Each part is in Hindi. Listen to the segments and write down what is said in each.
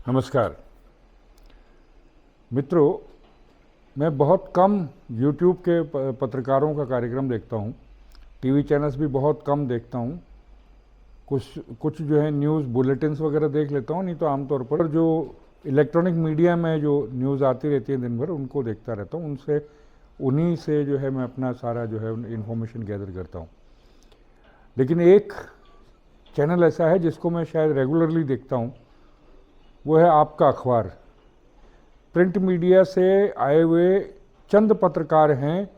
नमस्कार मित्रों, मैं बहुत कम YouTube के पत्रकारों का कार्यक्रम देखता हूँ। टीवी चैनल्स भी बहुत कम देखता हूँ। कुछ जो है न्यूज़ बुलेटिन्स वगैरह देख लेता हूँ, नहीं तो आमतौर पर जो इलेक्ट्रॉनिक मीडिया में जो न्यूज़ आती रहती है दिन भर उनको देखता रहता हूँ। उन्हीं से जो है मैं अपना सारा जो है इन्फॉर्मेशन गैदर करता हूँ। लेकिन एक चैनल ऐसा है जिसको मैं शायद रेगुलरली देखता हूँ, वो है आपका अखबार। प्रिंट मीडिया से आए हुए चंद पत्रकार हैं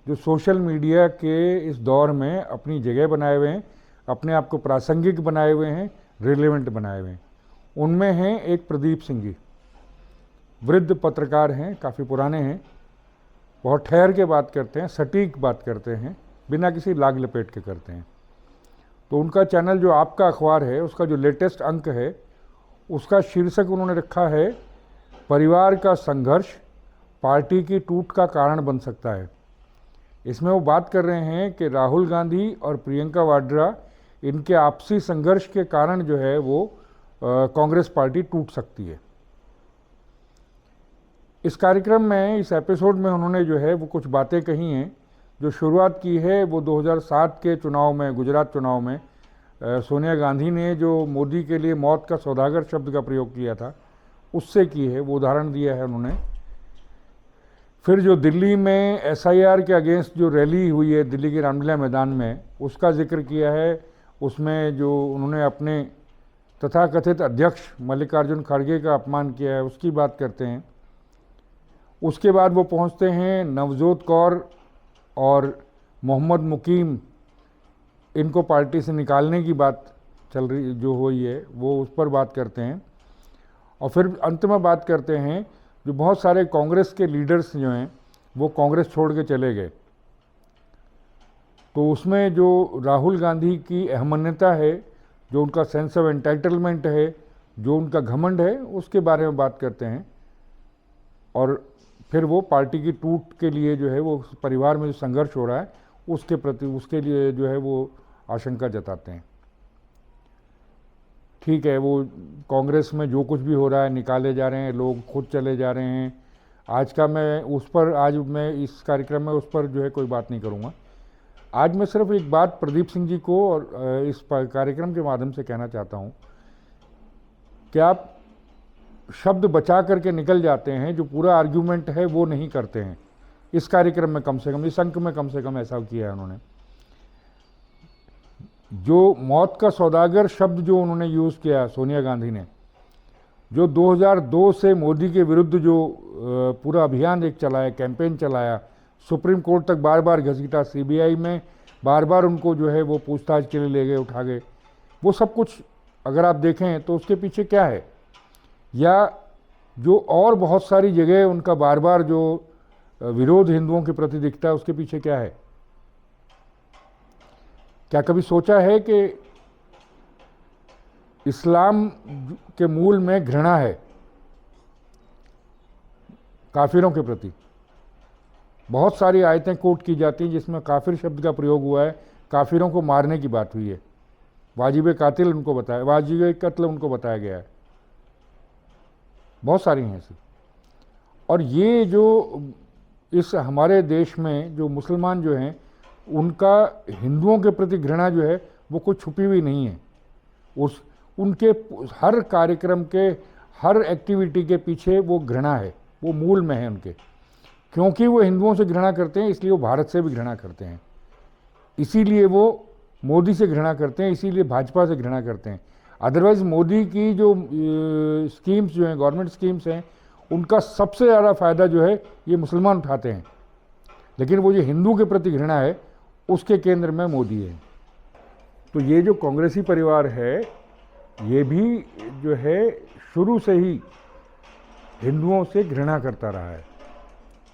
जो सोशल मीडिया के इस दौर में अपनी जगह बनाए हुए हैं, अपने आप को प्रासंगिक बनाए हुए हैं, रिलेवेंट बनाए हुए हैं। उनमें हैं एक प्रदीप सिंह जी, वृद्ध पत्रकार हैं, काफ़ी पुराने हैं, बहुत ठहर के बात करते हैं, सटीक बात करते हैं, बिना किसी लाग लपेट के करते हैं। तो उनका चैनल जो आपका अखबार है, उसका जो लेटेस्ट अंक है, उसका शीर्षक उन्होंने रखा है, परिवार का संघर्ष पार्टी की टूट का कारण बन सकता है। इसमें वो बात कर रहे हैं कि राहुल गांधी और प्रियंका वाड्रा, इनके आपसी संघर्ष के कारण जो है वो कांग्रेस पार्टी टूट सकती है। इस कार्यक्रम में, इस एपिसोड में उन्होंने जो है वो कुछ बातें कही हैं। जो शुरुआत की है वो 2007 के चुनाव में, गुजरात चुनाव में सोनिया गांधी ने जो मोदी के लिए मौत का सौदागर शब्द का प्रयोग किया था, उससे की है, वो उदाहरण दिया है उन्होंने। फिर जो दिल्ली में SIR के अगेंस्ट जो रैली हुई है दिल्ली के रामलीला मैदान में, उसका जिक्र किया है। उसमें जो उन्होंने अपने तथाकथित अध्यक्ष मल्लिकार्जुन खड़गे का अपमान किया है, उसकी बात करते हैं। उसके बाद वो पहुंचते हैं नवजोत कौर और मोहम्मद मुकीम, इनको पार्टी से निकालने की बात चल रही जो हुई है, वो उस पर बात करते हैं। और फिर अंत में बात करते हैं जो बहुत सारे कांग्रेस के लीडर्स जो हैं वो कांग्रेस छोड़ के चले गए। तो उसमें जो राहुल गांधी की अहमन्यता है, जो उनका सेंस ऑफ एंटाइटलमेंट है, जो उनका घमंड है, उसके बारे में बात करते हैं। और फिर वो पार्टी की टूट के लिए जो है वो परिवार में जो संघर्ष हो रहा है उसके प्रति, उसके लिए जो है वो आशंका जताते हैं। ठीक है, वो कांग्रेस में जो कुछ भी हो रहा है, निकाले जा रहे हैं लोग, खुद चले जा रहे हैं। आज मैं इस कार्यक्रम में उस पर जो है कोई बात नहीं करूँगा। आज मैं सिर्फ एक बात प्रदीप सिंह जी को और इस कार्यक्रम के माध्यम से कहना चाहता हूँ कि आप शब्द बचा करके निकल जाते हैं, जो पूरा आर्ग्यूमेंट है वो नहीं करते हैं। इस कार्यक्रम में कम से कम, इस अंक में कम से कम ऐसा किया है उन्होंने। जो मौत का सौदागर शब्द जो उन्होंने यूज़ किया सोनिया गांधी ने, जो 2002 से मोदी के विरुद्ध जो पूरा अभियान एक चलाया, कैंपेन चलाया, सुप्रीम कोर्ट तक बार बार घसीटा, CBI में बार बार उनको जो है वो पूछताछ के लिए ले गए, उठा गए, वो सब कुछ अगर आप देखें तो उसके पीछे क्या है, या जो और बहुत सारी जगह उनका बार बार जो विरोध हिंदुओं के प्रति दिखता है, उसके पीछे क्या है। क्या कभी सोचा है कि इस्लाम के मूल में घृणा है काफिरों के प्रति। बहुत सारी आयतें कोट की जाती हैं जिसमें काफिर शब्द का प्रयोग हुआ है, काफिरों को मारने की बात हुई है, वाजिब कत्ल उनको बताया गया है। बहुत सारी हैं ऐसी। और ये जो इस हमारे देश में जो मुसलमान जो हैं, उनका हिंदुओं के प्रति घृणा जो है वो कुछ छुपी हुई नहीं है। उनके हर कार्यक्रम के, हर एक्टिविटी के पीछे वो घृणा है, वो मूल में है उनके। क्योंकि वो हिंदुओं से घृणा करते हैं, इसलिए वो भारत से भी घृणा करते हैं, इसीलिए वो मोदी से घृणा करते हैं, इसीलिए भाजपा से घृणा करते हैं। अदरवाइज मोदी की जो स्कीम्स जो हैं, गवर्नमेंट स्कीम्स हैं, उनका सबसे ज़्यादा फ़ायदा जो है ये मुसलमान उठाते हैं। लेकिन वो जो हिंदू के प्रति घृणा है, उसके केंद्र में मोदी है। तो ये जो कांग्रेसी परिवार है, ये भी जो है शुरू से ही हिंदुओं से घृणा करता रहा है।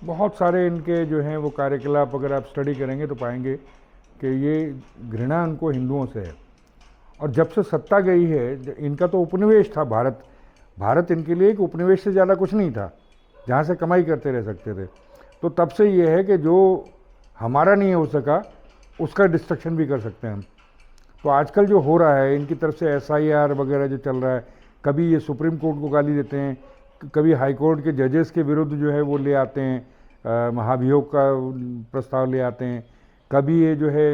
बहुत सारे इनके जो हैं वो कार्यकलाप अगर आप स्टडी करेंगे तो पाएंगे कि ये घृणा उनको हिंदुओं से है। और जब से सत्ता गई है, इनका तो उपनिवेश था भारत इनके लिए एक उपनिवेश से ज़्यादा कुछ नहीं था, जहाँ से कमाई करते रह सकते थे। तो तब से ये है कि जो हमारा नहीं हो सका उसका डिस्ट्रक्शन भी कर सकते हैं हम। तो आजकल जो हो रहा है, इनकी तरफ से SIR वगैरह जो चल रहा है, कभी ये सुप्रीम कोर्ट को गाली देते हैं, कभी हाई कोर्ट के जजेस के विरुद्ध जो है वो ले आते हैं, महाभियोग का प्रस्ताव ले आते हैं, कभी ये जो है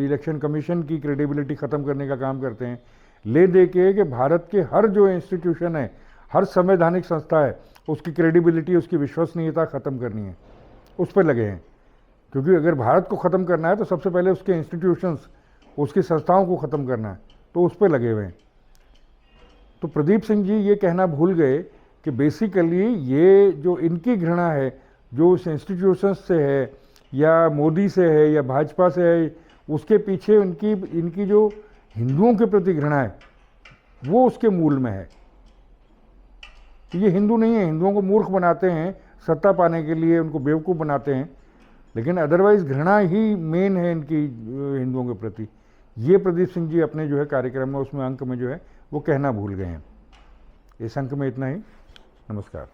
इलेक्शन कमीशन की क्रेडिबिलिटी ख़त्म करने का काम करते हैं, ले दे के कि भारत के हर जो इंस्टीट्यूशन है, हर संवैधानिक संस्था है, उसकी क्रेडिबिलिटी, उसकी विश्वसनीयता ख़त्म करनी है, उस पर लगे हैं। क्योंकि अगर भारत को ख़त्म करना है तो सबसे पहले उसके इंस्टीट्यूशंस, उसकी संस्थाओं को ख़त्म करना है, तो उस पर लगे हुए हैं। तो प्रदीप सिंह जी ये कहना भूल गए कि बेसिकली ये जो इनकी घृणा है, जो उस इंस्टीट्यूशंस से है या मोदी से है या भाजपा से है, उसके पीछे इनकी जो हिंदुओं के प्रति घृणा है वो उसके मूल में है। ये हिंदू नहीं है, हिंदुओं को मूर्ख बनाते हैं सत्ता पाने के लिए, उनको बेवकूफ़ बनाते हैं, लेकिन अदरवाइज़ घृणा ही मेन है इनकी हिंदुओं के प्रति। ये प्रदीप सिंह जी अपने जो है कार्यक्रम में, उसमें अंक में जो है वो कहना भूल गए हैं। इस अंक में इतना ही। नमस्कार।